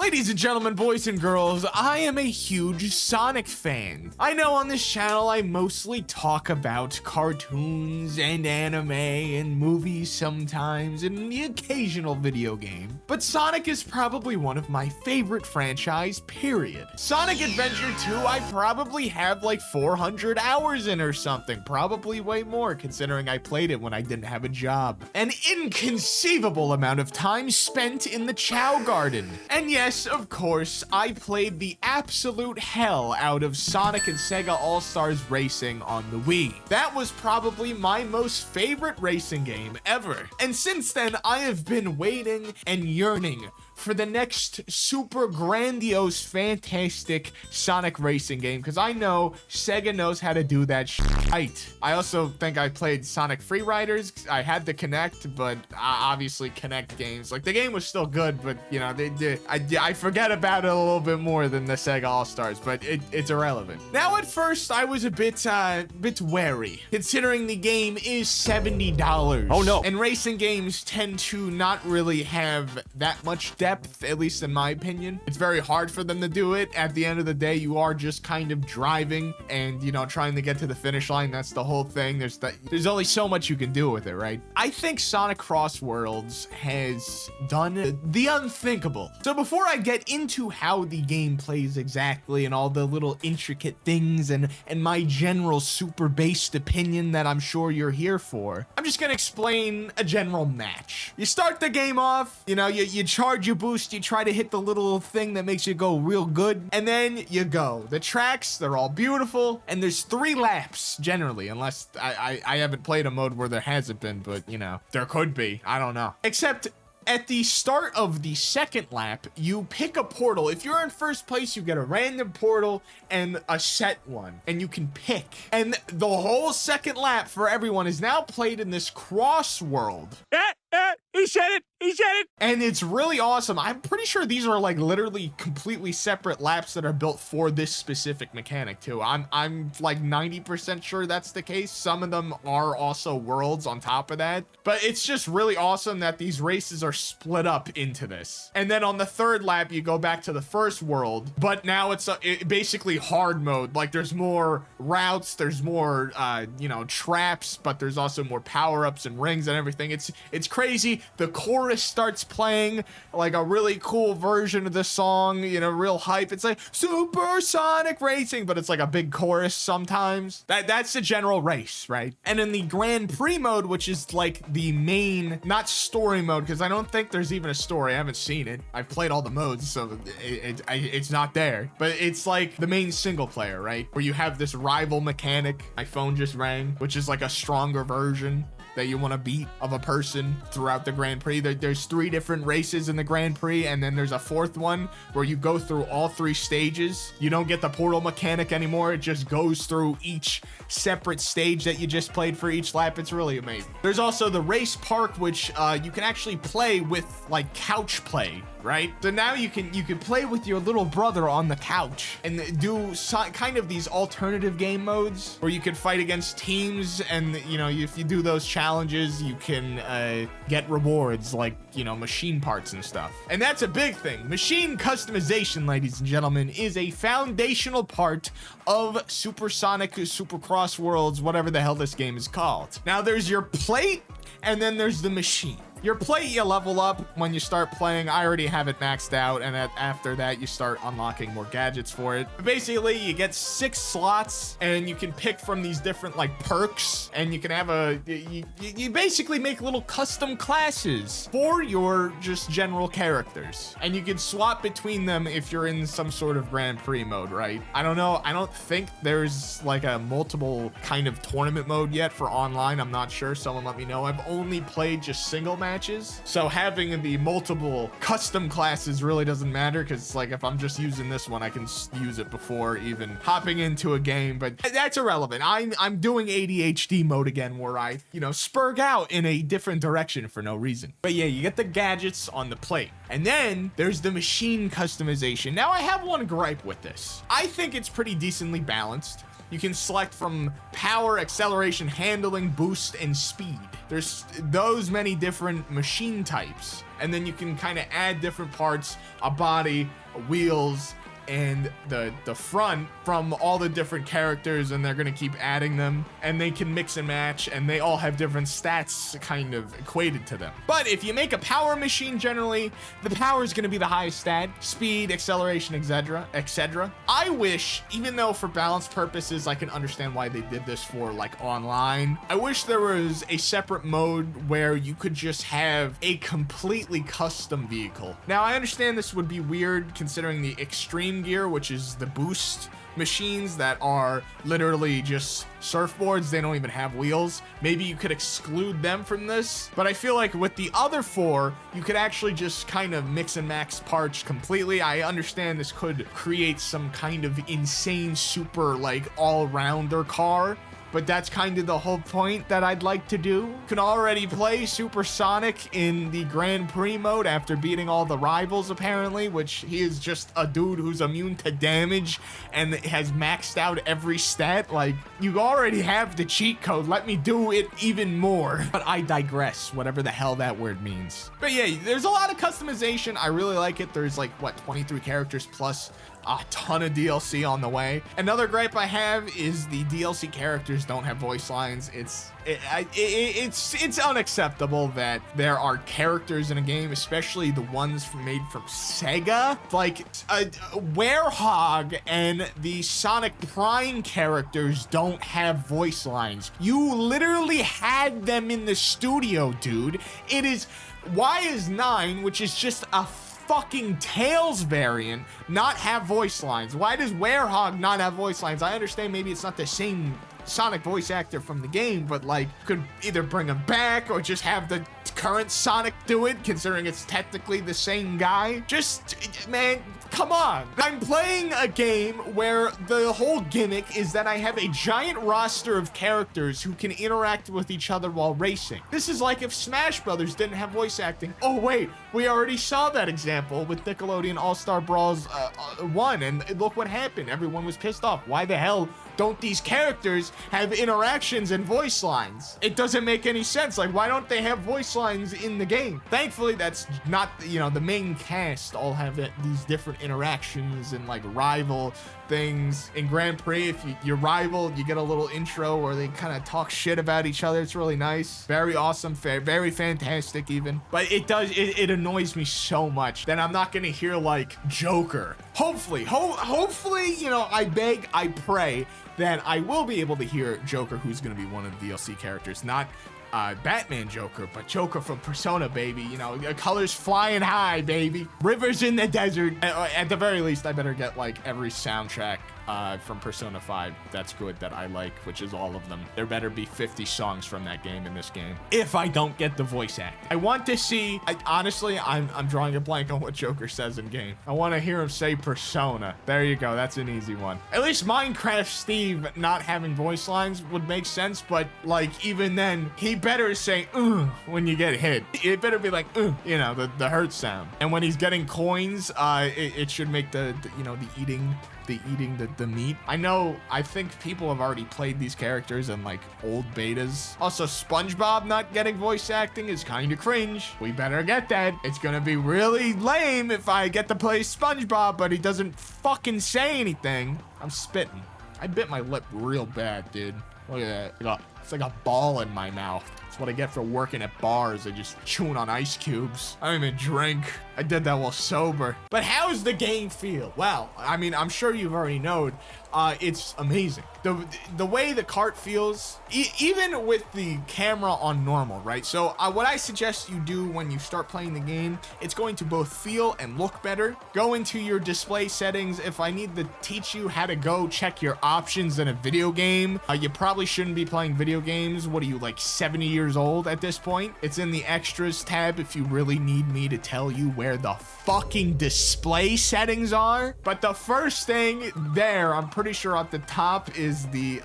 Ladies and gentlemen, boys and girls, I am a huge Sonic fan. I know on this channel I mostly talk about cartoons and anime and movies sometimes and the occasional video game, but Sonic is probably one of my favorite franchise, period. Sonic Adventure 2, I probably have like 400 hours in or something, probably way more considering I played it when I didn't have a job. An inconceivable amount of time spent in the Chow Garden. And yes, of course, I played the absolute hell out of Sonic and Sega All-Stars Racing on the Wii. That was probably my most favorite racing game ever. And since then, I have been waiting and yearning for the next super grandiose, fantastic Sonic racing game, because I know Sega knows how to do that right. I also think I played Sonic Free Riders. I had the Kinect, but obviously Kinect games, like the game was still good, but you know, I forget about it a little bit more than the Sega All-Stars, but it's irrelevant. Now, at first, I was a bit wary, considering the game is $70. Oh no. And racing games tend to not really have that much depth, at least in my opinion. It's very hard for them to do it. At the end of the day, you are just kind of driving and, you know, trying to get to the finish line. That's the whole thing. There's only so much you can do with it, right? I think Sonic CrossWorlds has done the unthinkable. So before I get into how the game plays exactly and all the little intricate things and my general super based opinion that I'm sure you're here for, I'm just gonna explain a general match. You start the game off, you know, you charge your boost, you try to hit the little thing that makes you go real good, and then you go. The tracks, they're all beautiful, and there's 3 laps generally, unless I haven't played a mode where there hasn't been, but you know, there could be, I don't know. Except at the start of the second lap, you pick a portal. If you're in first place, you get a random portal and a set one, and you can pick. And the whole second lap for everyone is now played in this CrossWorld. He said it! He said it! And it's really awesome. I'm pretty sure these are like literally completely separate laps that are built for this specific mechanic too. I'm like 90% sure that's the case. Some of them are also worlds on top of that. But it's just really awesome that these races are split up into this. And then on the third lap, you go back to the first world, but now it's basically hard mode. Like there's more routes, there's more, you know, traps, but there's also more power-ups and rings and everything. It's crazy. The chorus starts playing like a really cool version of the song, you know, real hype. It's like Super Sonic Racing, but it's like a big chorus sometimes. That's the general race, right? And in the Grand Prix mode, which is like the main, not story mode, because I don't think there's even a story. I haven't seen it. I've played all the modes, so it's not there. But it's like the main single player, right? Where you have this rival mechanic. My phone just rang, which is like a stronger version that you want to beat of a person throughout the Grand Prix. There's 3 different races in the Grand Prix, and then there's a 4th one where you go through all 3 stages. You don't get the portal mechanic anymore. It just goes through each separate stage that you just played for each lap. It's really amazing. There's also the race park, which you can actually play with like couch play, right? So now you can play with your little brother on the couch and do kind of these alternative game modes where you can fight against teams, and you know, if you do those challenges, you can get rewards like, you know, machine parts and stuff. And that's a big thing. Machine customization, ladies and gentlemen, is a foundational part of Super Sonic, Super CrossWorlds, whatever the hell this game is called. Now there's your plate, and then there's the machine. Your plate, you level up when you start playing. I already have it maxed out, and after that, you start unlocking more gadgets for it. But basically, you get 6 slots, and you can pick from these different, like, perks, and you can have you basically make little custom classes for your just general characters. And you can swap between them if you're in some sort of Grand Prix mode, right? I don't know. I don't think there's, like, a multiple kind of tournament mode yet for online. I'm not sure. Someone let me know. I've only played just single matches, so having the multiple custom classes really doesn't matter, because like if I'm just using this one, I can use it before even hopping into a game. But that's irrelevant. I'm doing ADHD mode again, where I, you know, spurg out in a different direction for no reason. But yeah, you get the gadgets on the plate, and then there's the machine customization. Now I have one gripe with this. I think it's pretty decently balanced. You can select from power, acceleration, handling, boost, and speed. There's those many different machine types. And then you can kind of add different parts, a body, wheels, and the front from all the different characters, and they're gonna keep adding them, and they can mix and match, and they all have different stats kind of equated to them. But if you make a power machine, generally the power is gonna be the highest stat: speed, acceleration, etc. I wish, even though for balance purposes I can understand why they did this for like online, I wish there was a separate mode where you could just have a completely custom vehicle. Now I understand this would be weird considering the extreme gear, which is the boost machines that are literally just surfboards. They don't even have wheels. Maybe you could exclude them from this, but I feel like with the other four, you could actually just kind of mix and match parts completely. I understand this could create some kind of insane super like all-rounder car, but that's kind of the whole point that I'd like to do. You can already play Supersonic in the Grand Prix mode after beating all the rivals, apparently, which he is just a dude who's immune to damage and has maxed out every stat. Like, you already have the cheat code. Let me do it even more. But I digress, whatever the hell that word means. But yeah, there's a lot of customization. I really like it. There's like, what, 23 characters plus a ton of DLC on the way. Another gripe I have is the DLC characters don't have voice lines. It's unacceptable that there are characters in a game, especially the ones made from Sega, like Werehog and the Sonic Prime characters don't have voice lines. You literally had them in the studio, dude. Why is 9, which is just a fucking Tails variant, not have voice lines? Why does Werehog not have voice lines? I understand maybe it's not the same Sonic voice actor from the game, but like, could either bring him back or just have the current Sonic do it, considering it's technically the same guy. Just, man, come on. I'm playing a game where the whole gimmick is that I have a giant roster of characters who can interact with each other while racing. This is like if Smash Brothers didn't have voice acting. Oh wait, we already saw that example with Nickelodeon All-Star Brawls 1, and look what happened. Everyone was pissed off. Why the hell don't these characters have interactions and voice lines? It doesn't make any sense. Like, why don't they have voice lines in the game? Thankfully, that's not, you know, the main cast all have these different interactions and like rival things. In Grand Prix, if your rival, you get a little intro where they kind of talk shit about each other. It's really nice. Very awesome. Very fantastic even. But it annoys me so much that I'm not gonna hear like Joker. Hopefully, you know, I beg, I pray that I will be able to hear Joker, who's going to be one of the DLC characters. Not Batman Joker, but Joker from Persona, baby. You know, colors flying high, baby. Rivers in the desert. At the very least, I better get like every soundtrack from Persona 5 that's good that I like, which is all of them. There better be 50 songs from that game in this game if I don't get the voice act. I want to see, honestly, I'm drawing a blank on what Joker says in game. I want to hear him say Persona. There you go. That's an easy one. At least Minecraft Steve not having voice lines would make sense, but like even then, he better say when you get hit. It better be like you know, the hurt sound. And when he's getting coins, it should make the you know, the eating the meat. I think people have already played these characters in like old betas. Also, SpongeBob not getting voice acting is kind of cringe. We better get that. It's gonna be really lame if I get to play SpongeBob, but he doesn't fucking say anything. I'm spitting. I bit my lip real bad, dude. Look at that. It's like a ball in my mouth. It's what I get for working at bars and just chewing on ice cubes. I don't even drink. I did that while sober. But how's the game feel? Well, I mean, I'm sure you've already known. It's amazing. The way the cart feels, even with the camera on normal, right? So what I suggest you do when you start playing the game, it's going to both feel and look better. Go into your display settings. If I need to teach you how to go check your options in a video game, you probably shouldn't be playing video games. What are you, like 70 years old at this point? It's in the extras tab if you really need me to tell you where the fucking display settings are. But the first thing there, I'm pretty sure at the top is the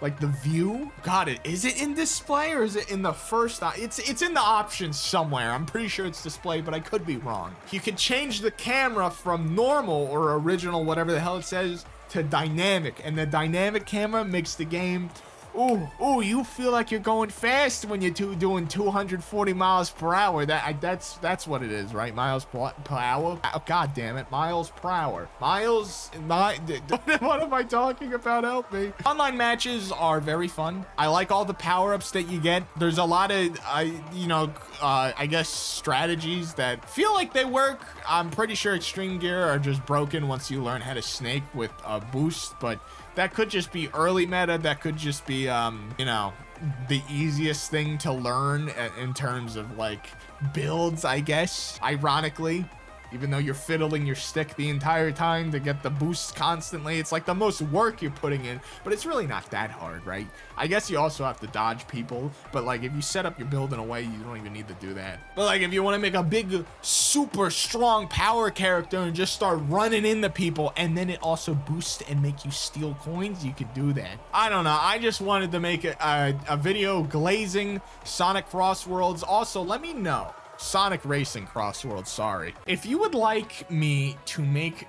like the view. God, is it in display or is it in the first? It's in the options somewhere. I'm pretty sure it's display, but I could be wrong. You can change the camera from normal or original, whatever the hell it says, to dynamic, and the dynamic camera makes the game Ooh, you feel like you're going fast when you're doing 240 miles per hour. That's what it is, right? Miles per hour. Oh, God damn it, miles per hour. Miles. What am I talking about? Help me. Online matches are very fun. I like all the power-ups that you get. There's a lot of, I guess strategies that feel like they work. I'm pretty sure extreme gear are just broken once you learn how to snake with a boost, but that could just be early meta. That could just be, the easiest thing to learn in terms of like builds, I guess. Ironically, even though you're fiddling your stick the entire time to get the boost constantly, it's like the most work you're putting in, but it's really not that hard, right? I guess you also have to dodge people, but like if you set up your build in a way, you don't even need to do that. But like if you want to make a big, super strong power character and just start running into people, and then it also boosts and make you steal coins, you could do that. I don't know. I just wanted to make a video glazing Sonic CrossWorlds. Also, let me know. Sonic Racing CrossWorlds, sorry. If you would like me to make,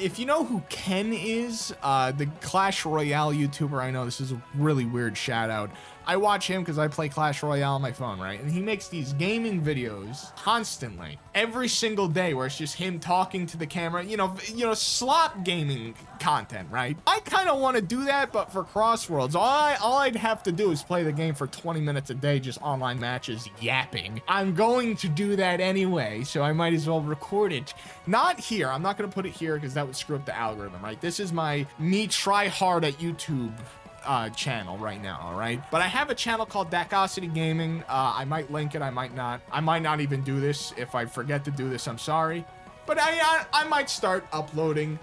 if you know who Ken is, the Clash Royale YouTuber, I know this is a really weird shout out. I watch him because I play Clash Royale on my phone, right? And he makes these gaming videos constantly, every single day, where it's just him talking to the camera, slot gaming content, right? I kind of want to do that, but for CrossWorlds, all I'd have to do is play the game for 20 minutes a day, just online matches, yapping. I'm going to do that anyway, so I might as well record it. Not here. I'm not going to put it here because that would screw up the algorithm, right? This is me try hard at YouTube channel right now, all right? But I have a channel called Dacosity Gaming. I might link it, I might not. I might not even do this. If I forget to do this, I'm sorry. But I might start uploading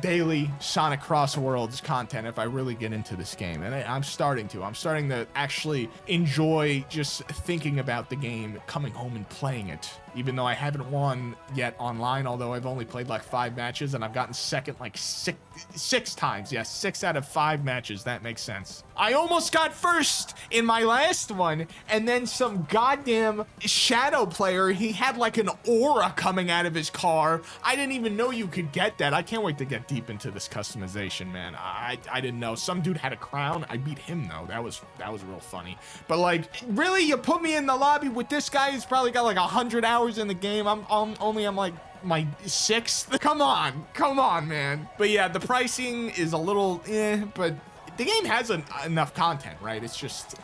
daily Sonic CrossWorlds content if I really get into this game. And I'm starting to actually enjoy just thinking about the game, coming home and playing it. Even though I haven't won yet online, although I've only played like 5 matches and I've gotten second like six times. Yes, 6 out of 5 matches. That makes sense. I almost got first in my last one, and then some goddamn shadow player, he had like an aura coming out of his car. I didn't even know you could get that. I can't wait to get deep into this customization, man. I didn't know. Some dude had a crown. I beat him though. That was real funny. But like, really, you put me in the lobby with this guy who's probably got like 100 hours in the game. I'm like my 6th. Come on, man. But yeah, the pricing is a little but the game has enough content, right? It's just,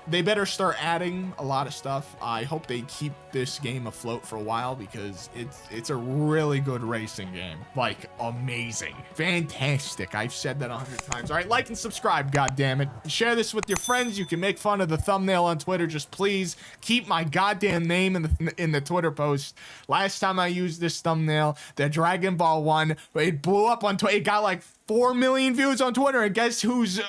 they better start adding a lot of stuff. I hope they keep this game afloat for a while because it's a really good racing game. Like, amazing. Fantastic. I've said that 100 times. All right, like and subscribe, goddammit. Share this with your friends. You can make fun of the thumbnail on Twitter. Just please keep my goddamn name in the Twitter post. Last time I used this thumbnail, the Dragon Ball one, it blew up on Twitter. It got like 4 million views on Twitter, and guess whose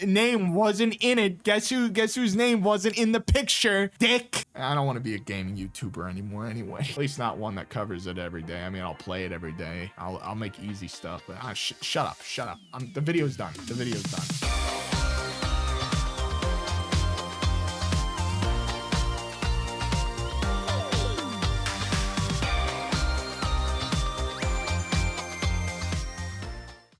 name wasn't in it? Guess whose name wasn't in the picture? Dick. I don't want to be a gaming YouTuber anymore anyway. At least not one that covers it every day. I mean, I'll play it every day. I'll make easy stuff, but shut up. The video's done.